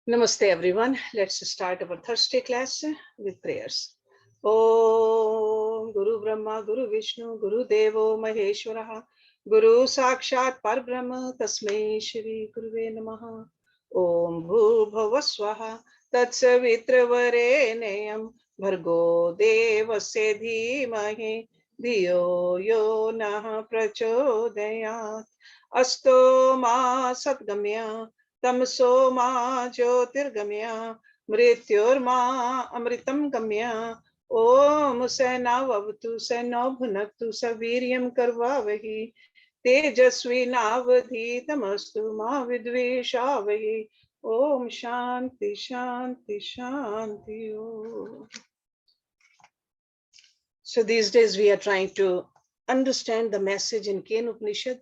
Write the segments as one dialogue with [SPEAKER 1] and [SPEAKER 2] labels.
[SPEAKER 1] Namaste everyone. Let's start our Thursday class with prayers. Om Guru Brahma Guru Vishnu Guru Devo Maheshwaraha Guru Sakshat Parbrahma Tasmai Shri Guruve Namaha. Om Bhubhava Swaha Tatsavitravare Bhargo Devasya Dhimahi Dhiyo Yo Nah Prachodayat Asto Ma Satgamya तमसो मा ज्योतिर्गम्य मृत्योर्मा अमृतं गम्य ओम सहनावतु सहनौ भुनक्तु सवीर्यं करवावहि तेजस्विनावधीतमस्तु मा विद्वेषावहि ओम शांति शांति Shanti Om. So these days we are trying to understand the message in Kenopanishad,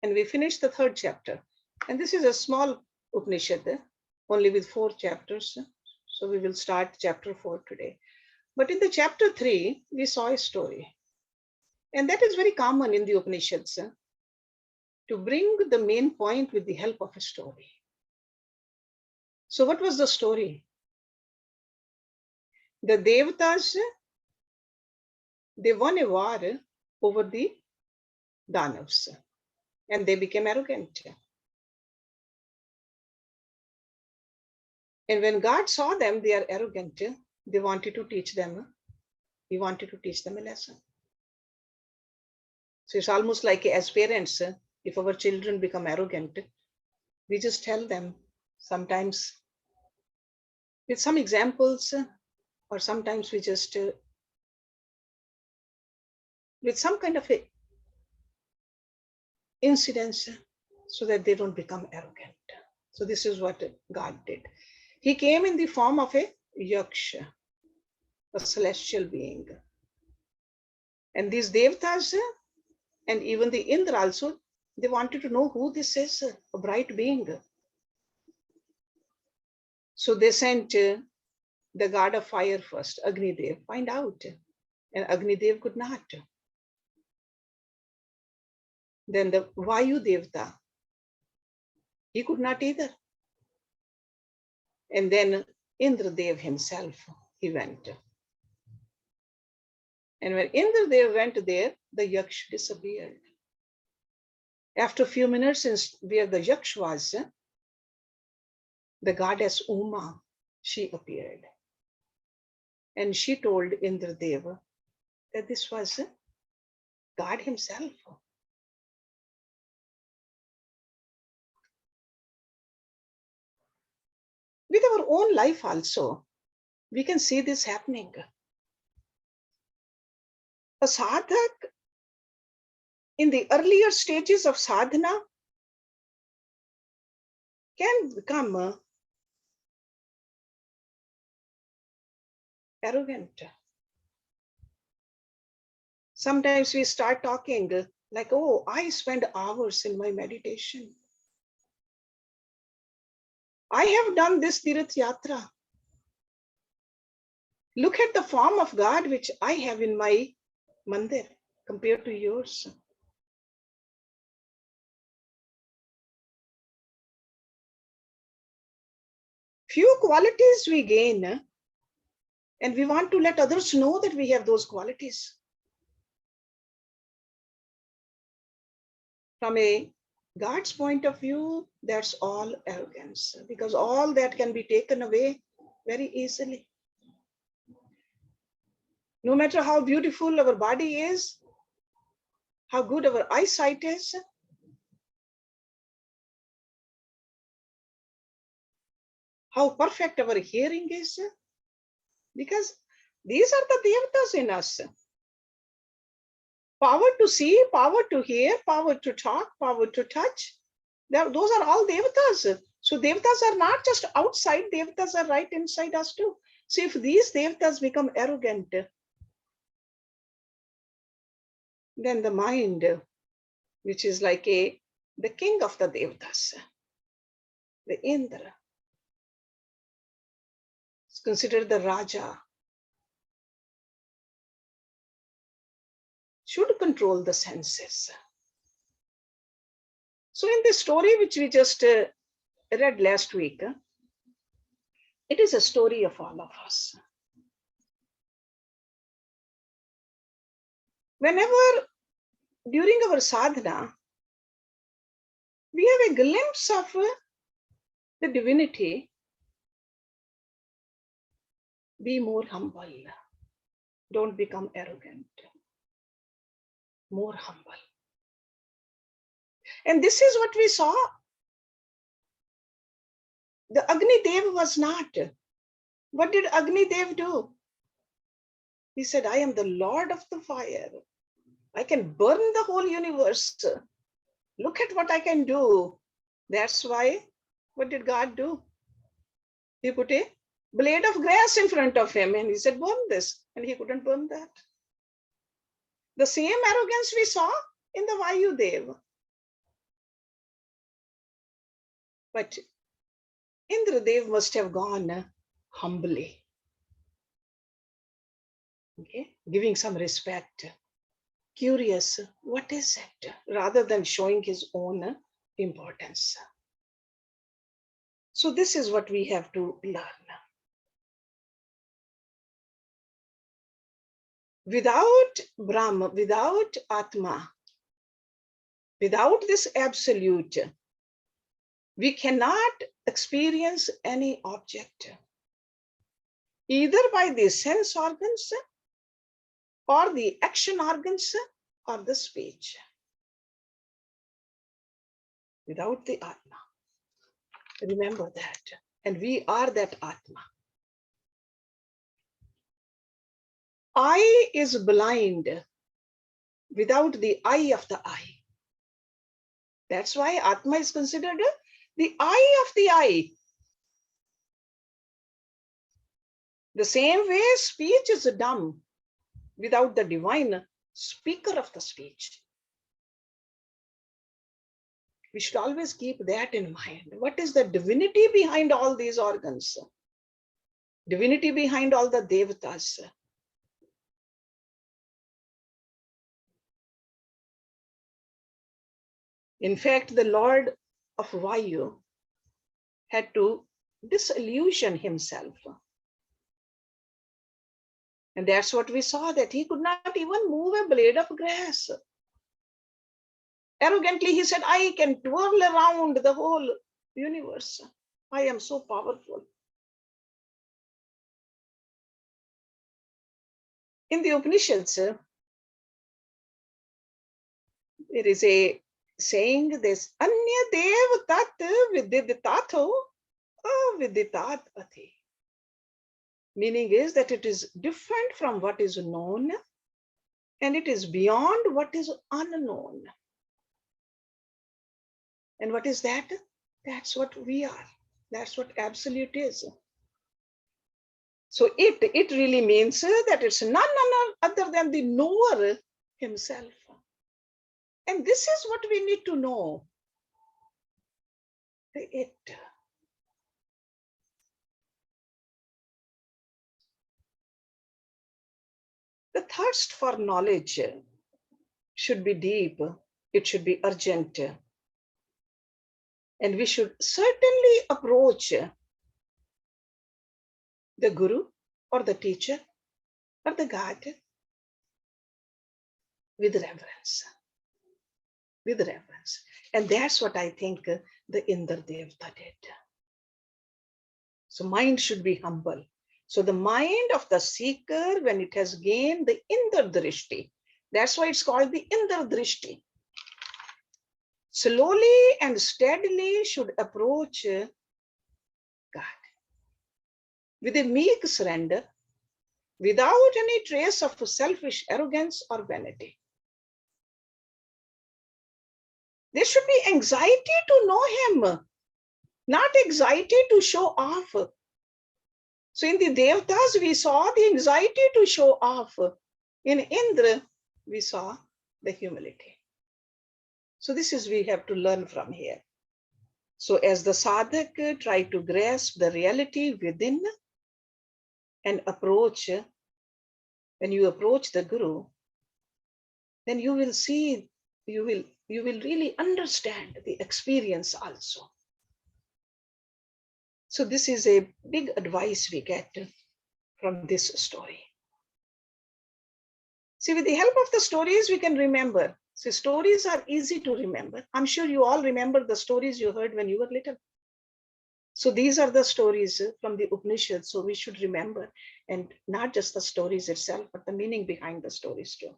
[SPEAKER 1] and we finished the 3rd chapter. And this is a small Upanishad, only with 4 chapters. So we will start chapter 4 today. But in the chapter 3, we saw a story. And that is very common in the Upanishads, to bring the main point with the help of a story. So what was the story? The Devatas, they won a war over the Danavas, and they became arrogant. And when God saw them, they are arrogant, they wanted to teach them. He wanted to teach them a lesson. So it's almost like as parents, if our children become arrogant, we just tell them sometimes with some examples, or sometimes we just with some kind of a incidents, so that they don't become arrogant. So this is what God did. He came in the form of a yaksha, a celestial being. And these devatas and even the Indra also, they wanted to know who this is, a bright being. So they sent the god of fire first, Agnidev, find out. And Agnidev could not. Then the Vayu Devta, he could not either. And then Indradev himself, he went. And when Indradev went there, the Yaksh disappeared. After a few minutes, where the Yaksh was, the goddess Uma, she appeared. And she told Indradev that this was God himself. With our own life also, we can see this happening. A sadhak in the earlier stages of sadhana can become arrogant. Sometimes we start talking like, oh, I spend hours in my meditation. I have done this Tirath Yatra. Look at the form of God which I have in my mandir compared to yours. Few qualities we gain, and we want to let others know that we have those qualities. From a God's point of view, that's all arrogance, because all that can be taken away very easily. No matter how beautiful our body is, how good our eyesight is, how perfect our hearing is, because these are the devatas in us. Power to see, power to hear, power to talk, power to touch. Those are all devatas. So devatas are not just outside, devatas are right inside us too. So if these devatas become arrogant, then the mind, which is like the king of the devatas, the Indra, is considered the Raja, should control the senses. So in this story, which we just read last week, it is a story of all of us. Whenever during our sadhana, we have a glimpse of the divinity, be more humble. Don't become arrogant. More humble. And this is what we saw. The Agni Dev was not. What did Agni Dev do? He said, I am the Lord of the fire. I can burn the whole universe. Look at what I can do. That's why, what did God do? He put a blade of grass in front of him and he said, burn this. And he couldn't burn that. The same arrogance we saw in the Vayudev. But Indradev must have gone humbly. Okay, giving some respect. Curious, what is it? Rather than showing his own importance. So this is what we have to learn. Without Brahma, without Atma, without this absolute, we cannot experience any object, either by the sense organs or the action organs or the speech. Without the Atma. Remember that. And we are that Atma. Eye is blind without the eye of the eye. That's why Atma is considered the eye of the eye. The same way speech is dumb without the divine speaker of the speech. We should always keep that in mind. What is the divinity behind all these organs? Divinity behind all the devatas. In fact, the Lord of Vayu had to disillusion himself. And that's what we saw, that he could not even move a blade of grass. Arrogantly, he said, I can twirl around the whole universe. I am so powerful. In the Upanishads, there is a saying this, Anya dev tat vididitato aviditat ati. Meaning is that it is different from what is known and it is beyond what is unknown. And what is that? That's what we are. That's what absolute is. So it really means that it's none other than the knower himself. And this is what we need to know. The it. The thirst for knowledge should be deep. It should be urgent. And we should certainly approach the guru or the teacher or the God with reverence. With reverence. And that's what I think the Indra Devta did. So mind should be humble. So the mind of the seeker, when it has gained the Indra Drishti, that's why it's called the Indra Drishti, slowly and steadily should approach God with a meek surrender, without any trace of selfish arrogance or vanity. There should be anxiety to know him, not anxiety to show off. So in the Devatas, we saw the anxiety to show off. In Indra, we saw the humility. So this is we have to learn from here. So as the sadhak try to grasp the reality within and approach, when you approach the Guru, then you will see, you will you will really understand the experience also. So this is a big advice we get from this story. See, with the help of the stories, we can remember. See, stories are easy to remember. I'm sure you all remember the stories you heard when you were little. So these are the stories from the Upanishads. So we should remember, and not just the stories itself, but the meaning behind the stories too.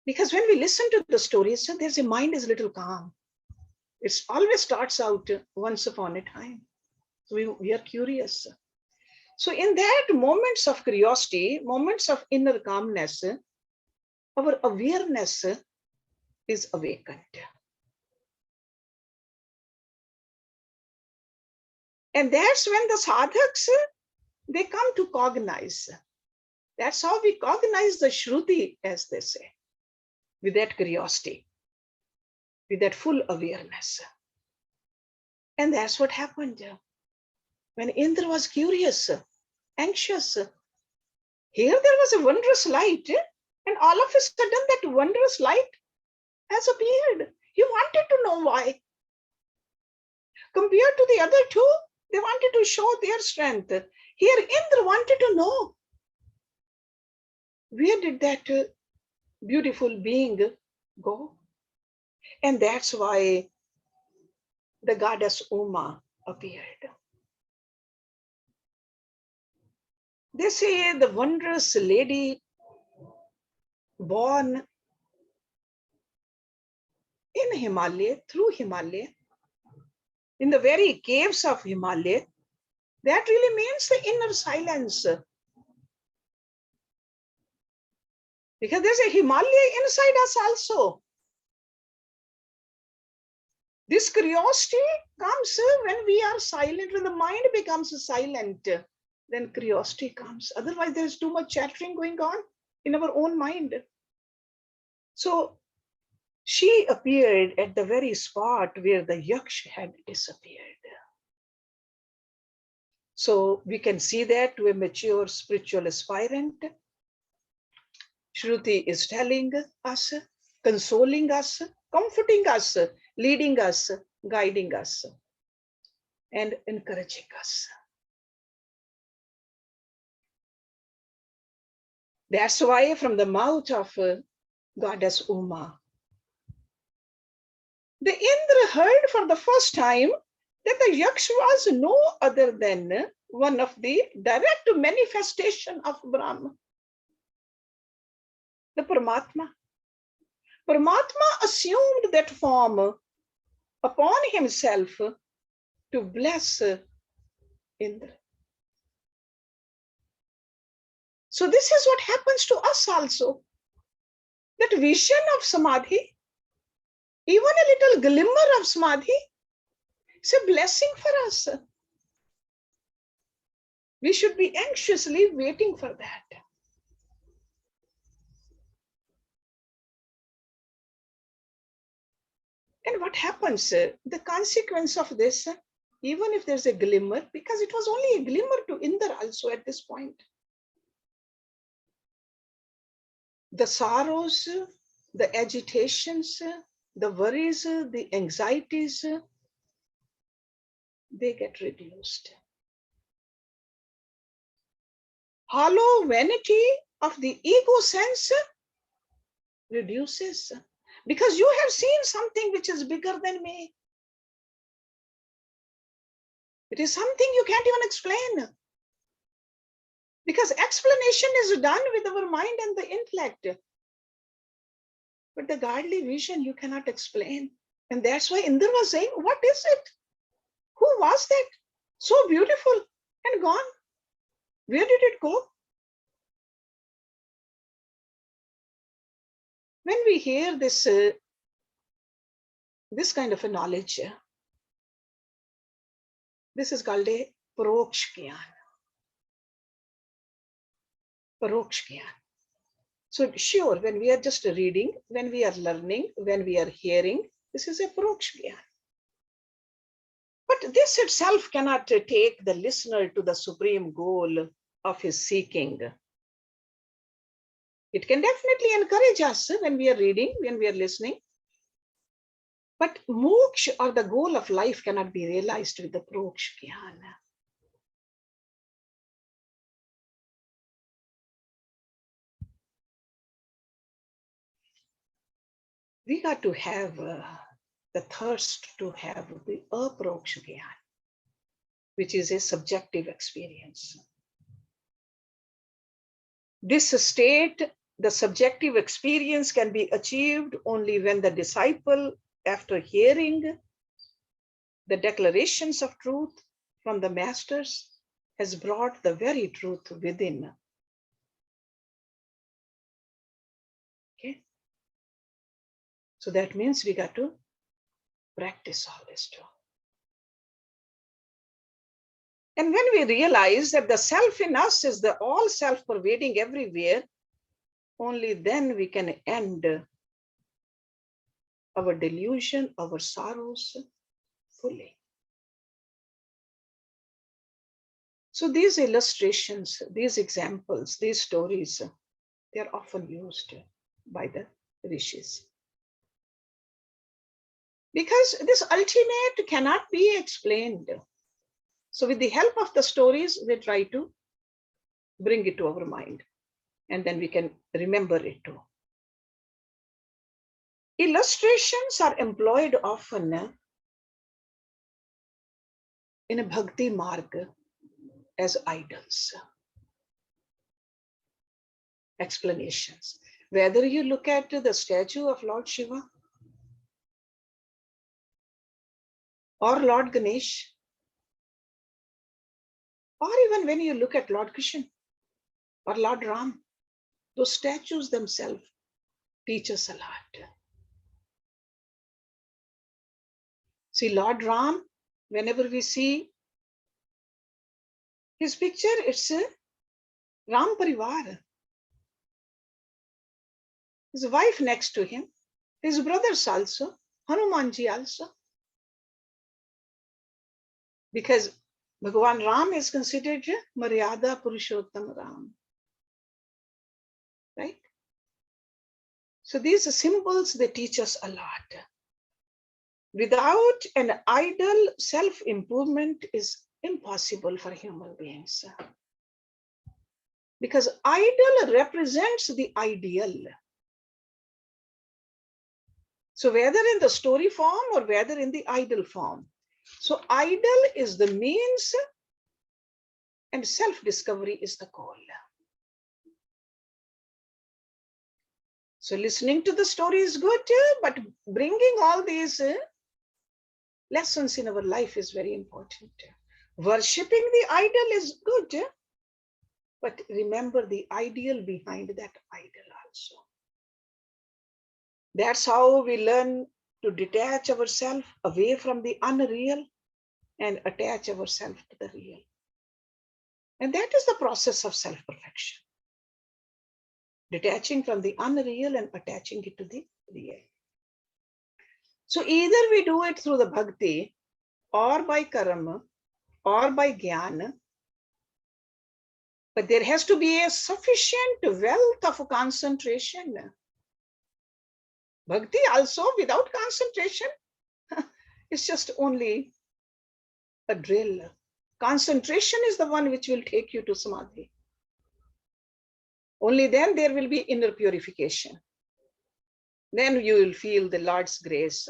[SPEAKER 1] Because when we listen to the stories, so there's a mind is a little calm. It always starts out once upon a time. So we are curious. So in that moments of curiosity, moments of inner calmness, our awareness is awakened. And that's when the sadhaks, they come to cognize. That's how we cognize the Shruti, as they say, with that curiosity, with that full awareness. And that's what happened when Indra was curious, anxious. Here there was a wondrous light, and all of a sudden that wondrous light has appeared. He wanted to know why. Compared to the other two, they wanted to show their strength. Here Indra wanted to know, where did that beautiful being go? And that's why the goddess Uma appeared. They say the wondrous lady born in Himalaya, through Himalaya, in the very caves of Himalaya, that really means the inner silence. Because there's a Himalaya inside us also. This curiosity comes when we are silent, when the mind becomes silent, then curiosity comes. Otherwise, there's too much chattering going on in our own mind. So she appeared at the very spot where the yaksh had disappeared. So we can see that to a mature spiritual aspirant, Shruti is telling us, consoling us, comforting us, leading us, guiding us, and encouraging us. That's why from the mouth of goddess Uma, the Indra heard for the first time that the Yaksh was no other than one of the direct manifestation of Brahma, the Paramatma. Paramatma assumed that form upon himself to bless Indra. So this is what happens to us also. That vision of Samadhi, even a little glimmer of Samadhi, is a blessing for us. We should be anxiously waiting for that. And what happens? The consequence of this, even if there's a glimmer, because it was only a glimmer to Indra also at this point. The sorrows, the agitations, the worries, the anxieties, they get reduced. Hollow vanity of the ego sense reduces, because you have seen something which is bigger than me. It is something you can't even explain. Because explanation is done with our mind and the intellect. But the godly vision you cannot explain. And that's why Indra was saying, what is it? Who was that? So beautiful and gone. Where did it go? When we hear this kind of a knowledge, this is called a paroksh gyan. Paroksh gyan. So sure, when we are just reading, when we are learning, when we are hearing, this is a paroksh gyan. But this itself cannot take the listener to the supreme goal of his seeking. It can definitely encourage us when we are reading, when we are listening. But moksha, or the goal of life, cannot be realized with the proksha jnana. We got to have the thirst to have the aproksha jnana, which is a subjective experience. This state, the subjective experience, can be achieved only when the disciple, after hearing the declarations of truth from the masters, has brought the very truth within. Okay. So that means we got to practice all this too. And when we realize that the self in us is the all self-pervading everywhere, only then we can end our delusion, our sorrows fully. So these illustrations, these examples, these stories, they are often used by the rishis. Because this ultimate cannot be explained. So with the help of the stories, we try to bring it to our mind, and then we can remember it too. Illustrations are employed often in a bhakti marg as idols. Explanations. Whether you look at the statue of Lord Shiva or Lord Ganesh, or even when you look at Lord Krishna or Lord Ram, those statues themselves teach us a lot. See, Lord Ram, whenever we see his picture, it's a Ram Parivar. His wife next to him, his brothers also, Hanumanji also. Because Bhagavan Ram is considered Maryada Purushottam Ram. Right? So these symbols, they teach us a lot. Without an idol, self-improvement is impossible for human beings. Because idol represents the ideal. So whether in the story form or whether in the idol form. So idol is the means and self-discovery is the goal. So listening to the story is good, but bringing all these lessons in our life is very important. Worshipping the idol is good, but remember the ideal behind that idol also. That's how we learn to detach ourselves away from the unreal and attach ourselves to the real. And that is the process of self-perfection. Detaching from the unreal and attaching it to the real. So either we do it through the bhakti or by karma or by jnana, but there has to be a sufficient wealth of concentration. Bhakti also without concentration, it's just only a drill. Concentration is the one which will take you to samadhi. Only then there will be inner purification. Then you will feel the Lord's grace.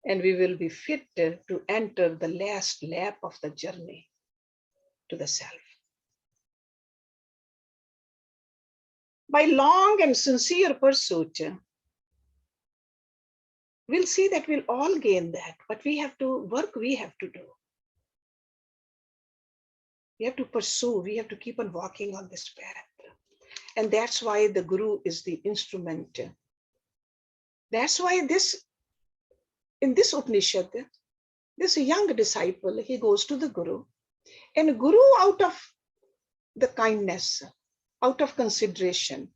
[SPEAKER 1] And we will be fit to enter the last lap of the journey to the self. By long and sincere pursuit, we'll see that we'll all gain that, but we have to work, we have to do. We have to pursue, we have to keep on walking on this path. And that's why the Guru is the instrument. That's why in this Upanishad, this young disciple, he goes to the Guru, and Guru, out of the kindness, out of consideration,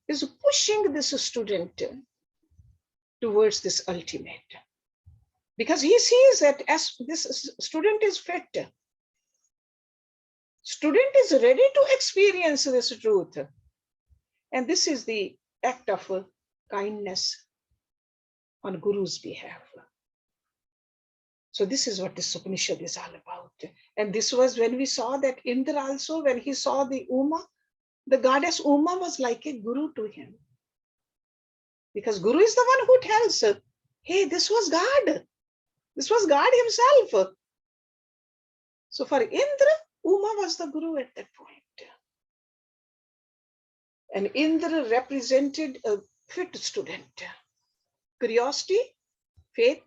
[SPEAKER 1] is pushing this student towards this ultimate. Because he sees that as this student is fit. Student is ready to experience this truth. And this is the act of kindness on Guru's behalf. So this is what this Upanishad is all about. And this was when we saw that Indra also, when he saw the Uma, the goddess Uma was like a guru to him. Because Guru is the one who tells, hey, this was God. This was God himself. So for Indra, Uma was the guru at that point. And Indra represented a fit student. Curiosity, faith,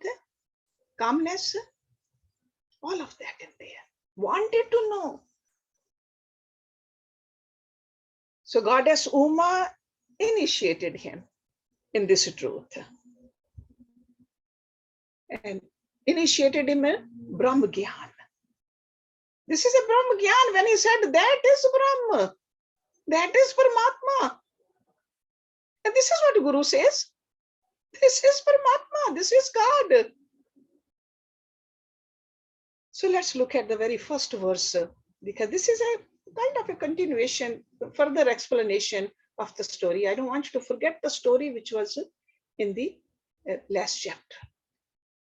[SPEAKER 1] calmness, all of that in there. Wanted to know. So goddess Uma initiated him in this truth. And initiated him in Brahma Gyan. This is a Brahma Gyan when he said that is Brahma. That is Paramatma. And this is what Guru says. This is Paramatma. This is God. So let's look at the very first verse, because this is a kind of a continuation, further explanation of the story. I don't want you to forget the story which was in the last chapter.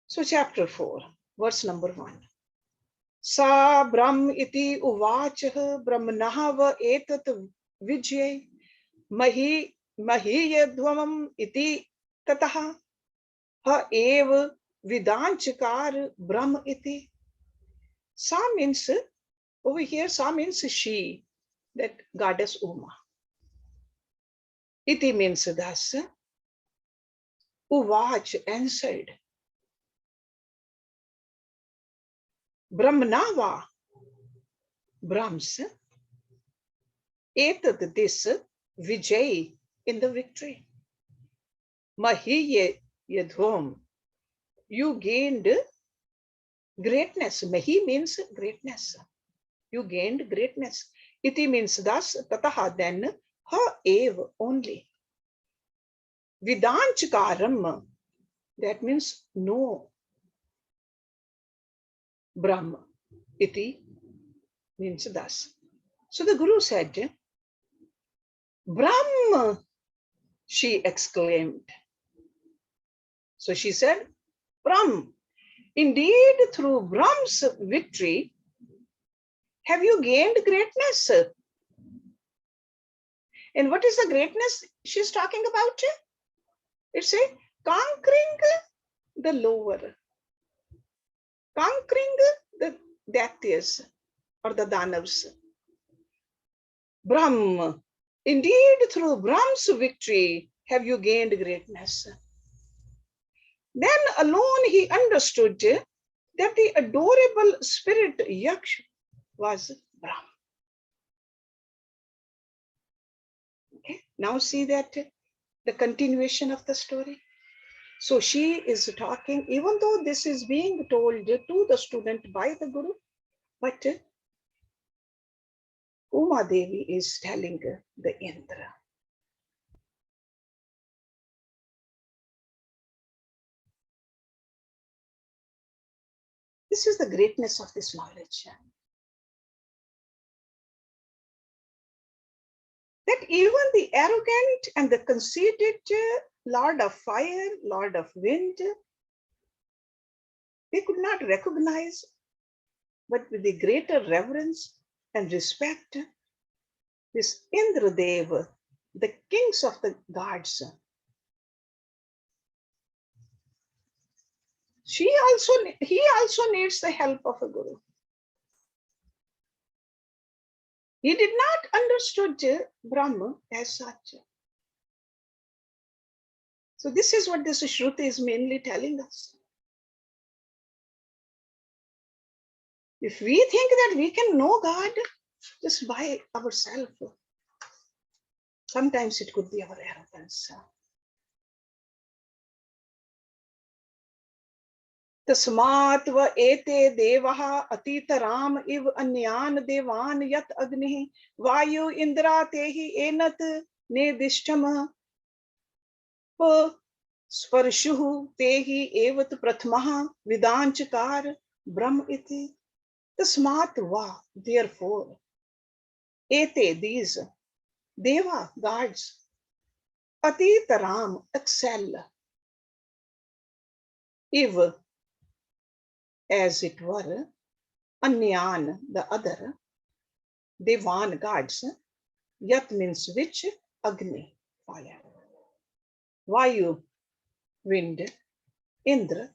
[SPEAKER 1] So chapter 4, verse number 1. Sa Brahm iti uvachah brahmanah va etat vijye mahiyadvamam iti tataha ha eva vidanchakar Brahm iti. Sa means, over here, Sa means she, that goddess Uma. Iti means thus. Uvach answered. Brahmanava, Brahms, etat this, Vijay, in the victory. Mahiye yadhom, you gained greatness. Mahi means greatness. You gained greatness. Iti means thus, tataha then, ha ev only. Vidanchakaram, that means no. Brahma, iti means thus. So the Guru said, Brahma, she exclaimed. So she said, Brahm, indeed through Brahma's victory, have you gained greatness? And what is the greatness she's talking about? It's a conquering the lower, conquering the Daityas or the Danavs. Brahm, indeed through Brahma's victory have you gained greatness. Then alone he understood that the adorable spirit Yaksh was Brahm. Okay, now see that the continuation of the story. So she is talking, even though this is being told to the student by the Guru, but Uma Devi is telling the Indra. This is the greatness of this knowledge. That even the arrogant and the conceited Lord of fire, Lord of wind, they could not recognize, but with the greater reverence and respect, this Indra, the kings of the gods. He also needs the help of a Guru. He did not understand Brahma as such. So this is what this Shruti is mainly telling us. If we think that we can know God just by ourselves, sometimes it could be our arrogance. Tasmat va ete devaha atitaram iv anyan devan yat agni vayu indra tehi enat nedishtam pa sparshuhu tehi evat prathmaha vidanchakar Brahm iti. Tasmat va, therefore, Ete, these, Deva, gods, Atitaram, excel, Iv, as it were, Anyan, the other, Devan, gods, Yat means which, Agni, fire, Vayu, wind, Indra,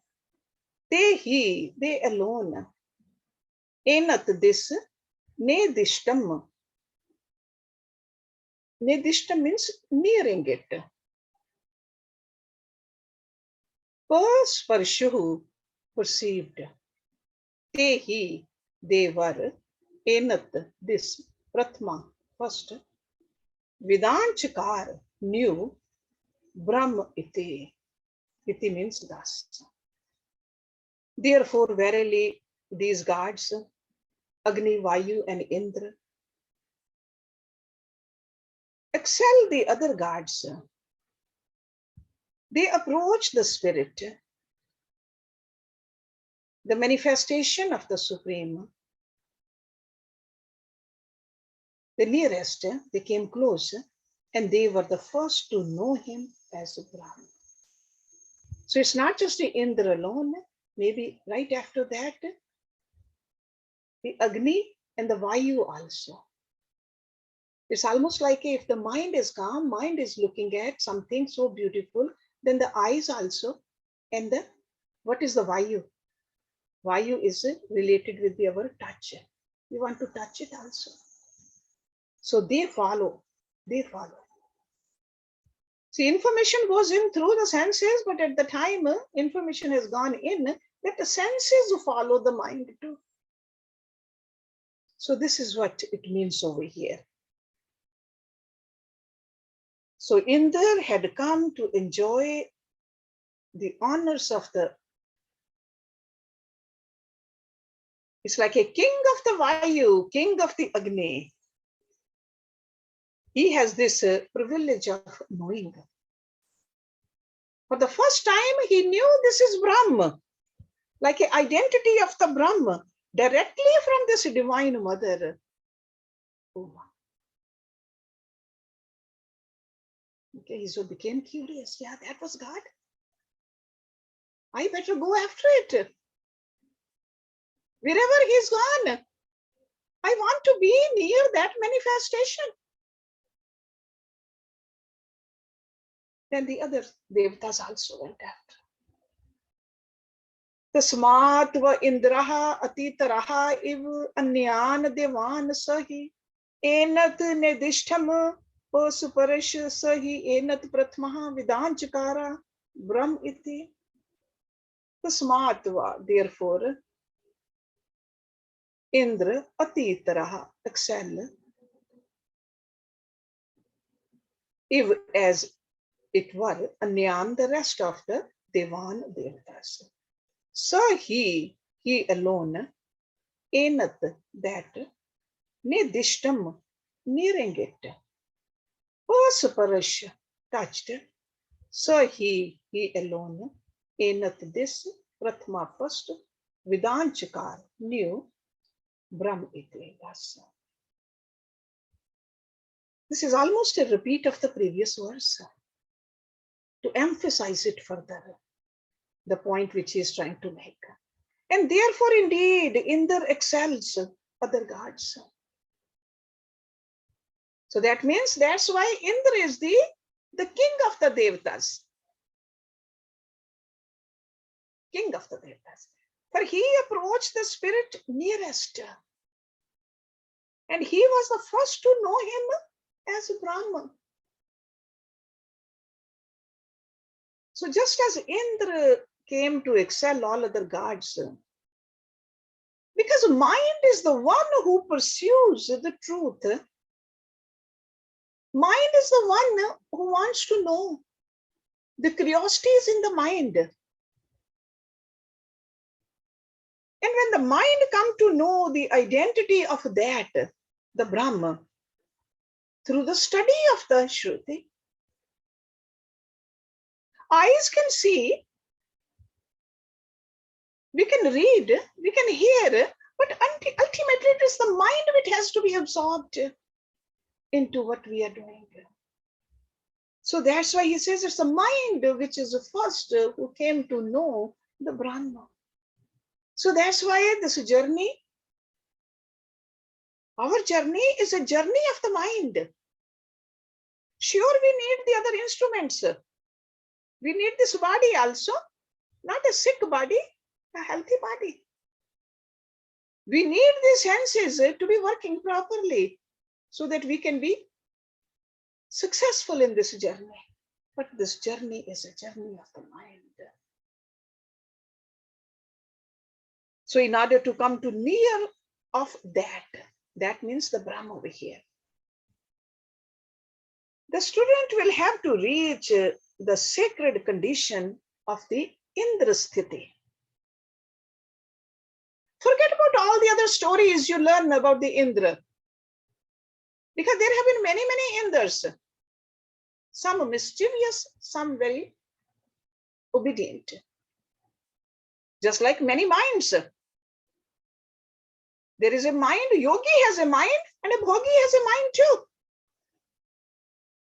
[SPEAKER 1] they alone, Enat, this, Nedishtam. Nedishtam means nearing it. Sparshuhu, perceived. Tehi, they were. Enat, this. Prathma, first. Vidanchakar, knew. Brahm iti. Iti means thus. Therefore, verily, these gods, Agni, Vayu, and Indra, excel the other gods. They approach the spirit, the manifestation of the Supreme, the nearest, they came close, and they were the first to know him as Brahman. So it's not just the Indra alone, maybe right after that, the Agni and the Vayu also. It's almost like if the mind is calm, mind is looking at something so beautiful, then the eyes also, and the, what is the Vayu? Vayu is related with our touch. We want to touch it also. So they follow. See, information goes in through the senses, but at the time information has gone in, let the senses follow the mind too. So this is what it means over here. So Indra had come to enjoy the honors of the, it's like a king of the Vayu, king of the Agni. He has this privilege of knowing. For the first time, he knew this is Brahma, like an identity of the Brahma, directly from this divine mother. Okay, so became curious. Yeah, that was God. I better go after it. Wherever he's gone, I want to be near that manifestation. Then the other devatas also went after. Tasmat va indraha atitaraha iv anyan devan sahi enat nedishtham pasuparish sahi enat prathmaha vidanchakara brahm iti. Tasmat va, therefore, Indra atitaraha, excel, if as it were, anyan, the rest of the devan devatas. So he alone, enat, that, nedishtam, nearing it, pasuparish, touched. So he alone, enat, this, prathma, first, vidanchakar, knew, brahm iti, thus. This is almost a repeat of the previous verse to emphasize it further, the point which he is trying to make. And therefore, indeed, Indra excels other gods. So that means that's why Indra is the king of the devatas. King of the devatas. For he approached the spirit nearest. And he was the first to know him as Brahman. So just as Indra came to excel all other gods, because mind is the one who pursues the truth. Mind is the one who wants to know. The curiosity is in the mind. And when the mind comes to know the identity of that, the Brahma, through the study of the Shruti, eyes can see, we can read, we can hear, but ultimately it is the mind which has to be absorbed. into what we are doing. So that's why he says it's the mind which is the first who came to know the Brahma. So that's why this journey, our journey is a journey of the mind. Sure, we need the other instruments. We need this body also, not a sick body, a healthy body. We need the senses to be working properly so that we can be successful in this journey. But this journey is a journey of the mind. So in order to come to near of that means the Brahma over here, the student will have to reach the sacred condition of the Indra Sthiti. Forget about all the other stories you learn about the Indra. Because there have been many, many Indras. Some mischievous, some very obedient. Just like many minds. There is a mind, yogi has a mind, and a bhogi has a mind too.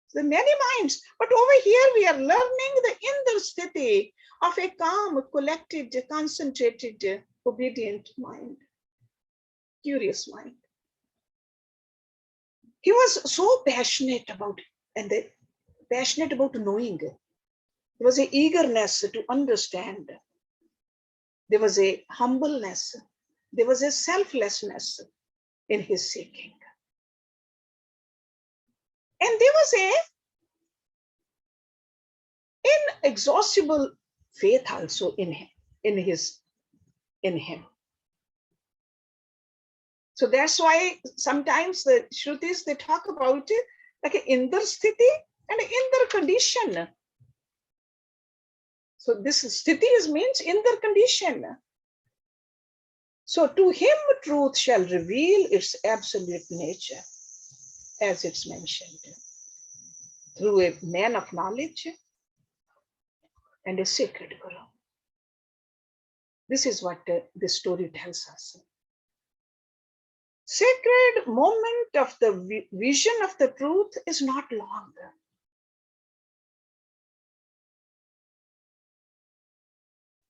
[SPEAKER 1] So many minds. But over here we are learning the Indra Sthiti of a calm, collected, concentrated, obedient mind. Curious mind. He was so passionate about knowing. There was an eagerness to understand. There was a humbleness. There was a selflessness in his seeking. And there was a inexhaustible faith also in him. So that's why sometimes the Shrutis, they talk about it like an Indra Sthiti and an Indra condition. So this Sthiti means Indra condition. So to him truth shall reveal its absolute nature, as it's mentioned, through a man of knowledge and a sacred guru. This is what this story tells us. Sacred moment of the vision of the truth is not long.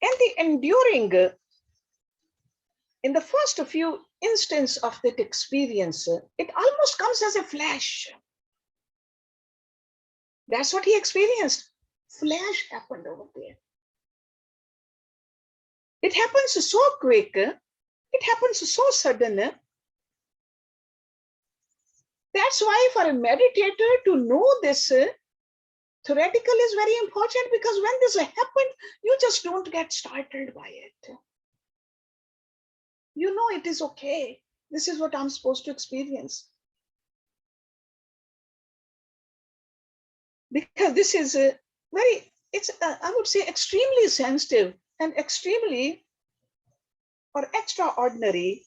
[SPEAKER 1] And the enduring, in the first few instances of that experience, it almost comes as a flash. That's what he experienced. Flash happened over there. It happens so quick. It happens so sudden. That's why for a meditator to know this theoretical is very important, because when this happens, you just don't get startled by it. You know it is okay. This is what I'm supposed to experience. Because this is I would say, extremely sensitive and extremely or extraordinary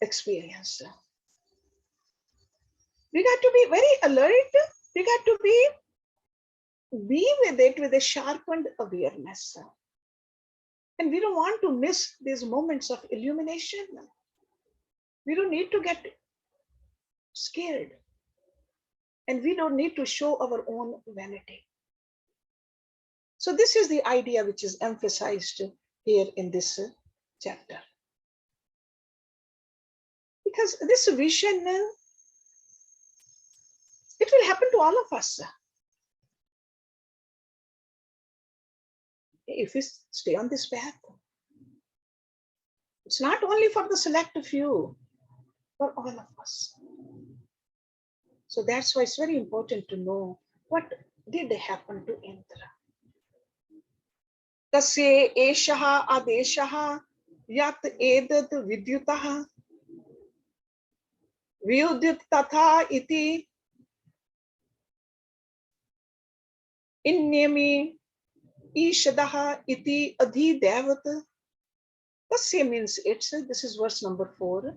[SPEAKER 1] experience. We got to be very alert. We got to be with it with a sharpened awareness. And we don't want to miss these moments of illumination. We don't need to get scared. And we don't need to show our own vanity. So this is the idea which is emphasized here in this chapter. Because this vision, it will happen to all of us. If we stay on this path. It's not only for the select few, for all of us. So that's why it's very important to know what did happen to Indra. Tasye eshaha adeshaha yat edat vidyutaha vyudyut tatha iti inyami ishadaha iti adhidevat. Tasya means it's, this is verse number 4.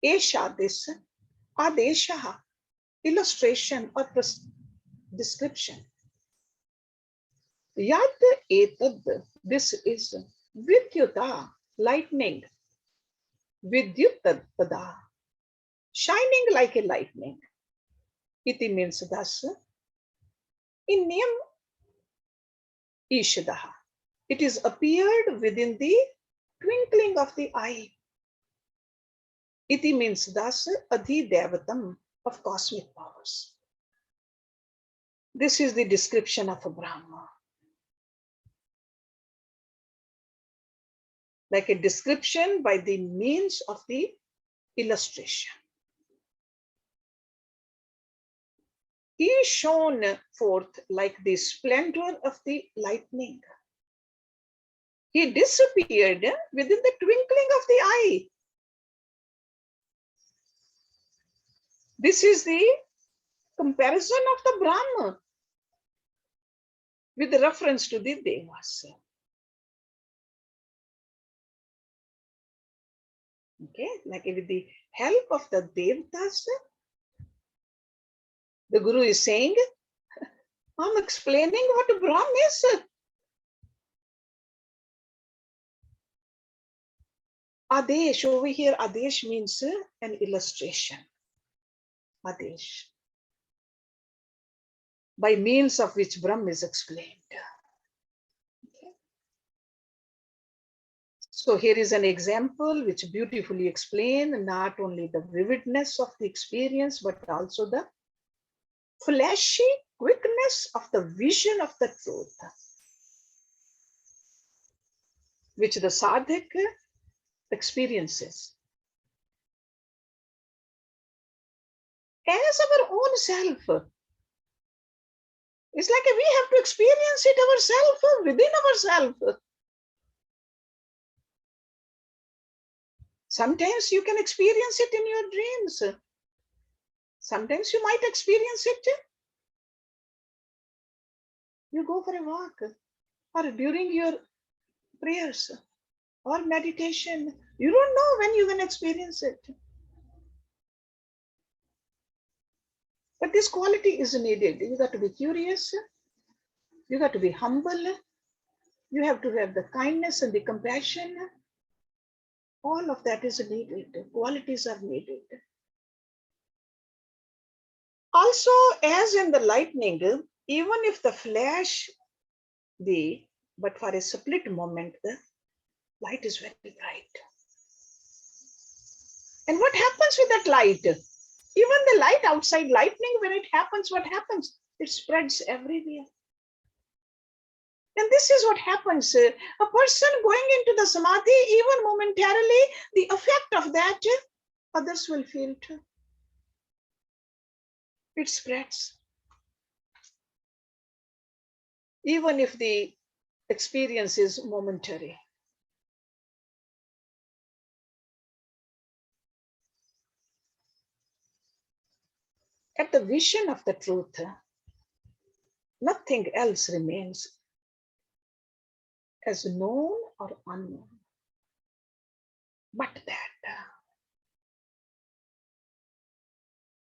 [SPEAKER 1] Esha, this, adeshaha, illustration or description. Yad etad, this is vidyuta, lightning. Vidyutada, shining like a lightning. Iti means thus. In name Ishadaha. It is appeared within the twinkling of the eye. Iti means thus Adhidevatam of cosmic powers. This is the description of a Brahma. Like a description by the means of the illustration. He is shown forth like the splendor of the lightning. He disappeared within the twinkling of the eye. This is the comparison of the Brahma with reference to the Devas. Okay, like with the help of the Devatas, the Guru is saying, I'm explaining what a Brahma is. Adesh, over here, Adesh means an illustration. Adesh. By means of which Brahma is explained. Okay. So here is an example which beautifully explains not only the vividness of the experience, but also the flashy quickness of the vision of the truth, which the sadhak experiences. As our own self. It's like we have to experience it ourselves, within ourselves. Sometimes you can experience it in your dreams. Sometimes you might experience it. You go for a walk, or during your prayers, or meditation. You don't know when you're going to experience it. But this quality is needed. You got to be curious. You got to be humble. You have to have the kindness and the compassion. All of that is needed. Qualities are needed. Also, as in the lightning, even if the flash be, but for a split moment, the light is very bright. And what happens with that light? Even the light outside lightning, when it happens, what happens? It spreads everywhere. And this is what happens. A person going into the samadhi, even momentarily, the effect of that, others will feel too. It spreads. Even if the experience is momentary. At the vision of the truth, nothing else remains as known or unknown, but that.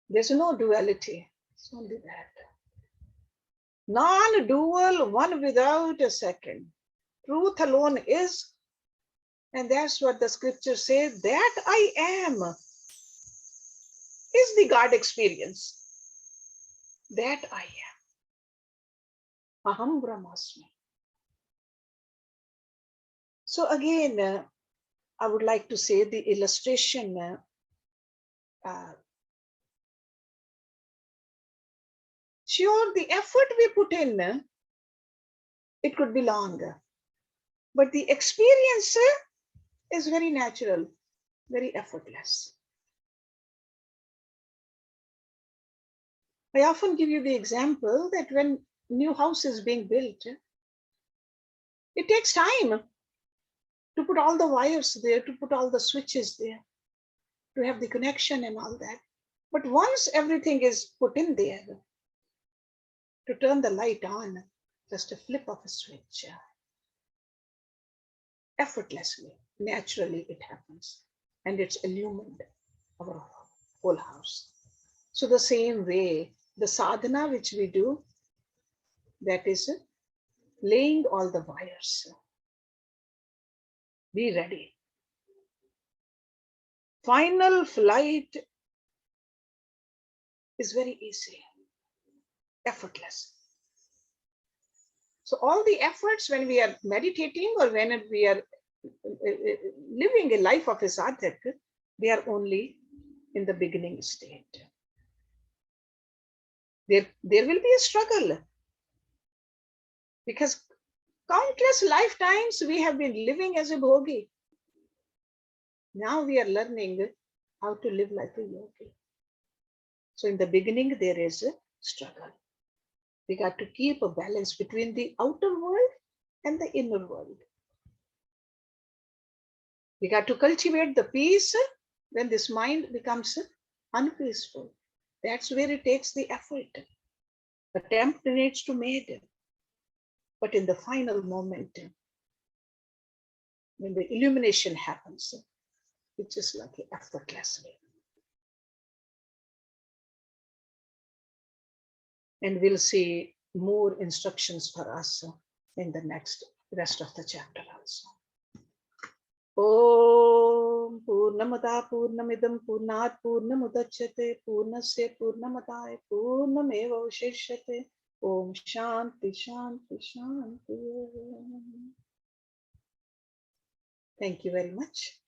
[SPEAKER 1] There's no duality, it's only that. Non-dual, one without a second. Truth alone is, and that's what the scripture says, that I am is the God experience. That I am. Aham Brahmasmi. So again, I would like to say the illustration sure, the effort we put in, it could be longer, but the experience is very natural, very effortless. I often give you the example that when new house is being built, it takes time to put all the wires there, to put all the switches there, to have the connection and all that. But once everything is put in there, to turn the light on, just a flip of a switch. Effortlessly, naturally it happens. And it's illumined our whole house. So the same way, the sadhana which we do, that is laying all the wires. Be ready. Final flight is very easy. effortless. So all the efforts when we are meditating or when we are living a life of a sadhak, they are only in the beginning state. There will be a struggle because countless lifetimes we have been living as a bhogi. Now we are learning how to live like a yogi. So in the beginning, there is a struggle. We got to keep a balance between the outer world and the inner world. We got to cultivate the peace when this mind becomes unpeaceful. That's where it takes the effort. Attempt needs to be made. But in the final moment, when the illumination happens, it's just like effortlessly. And we'll see more instructions for us in the next rest of the chapter also. Om Purnamada Purnamidam Purnat Purnamudachyate Purnasya Purnamadaya Purnameva Vashishyate. Om Shanti Shanti Shanti. Thank you very much.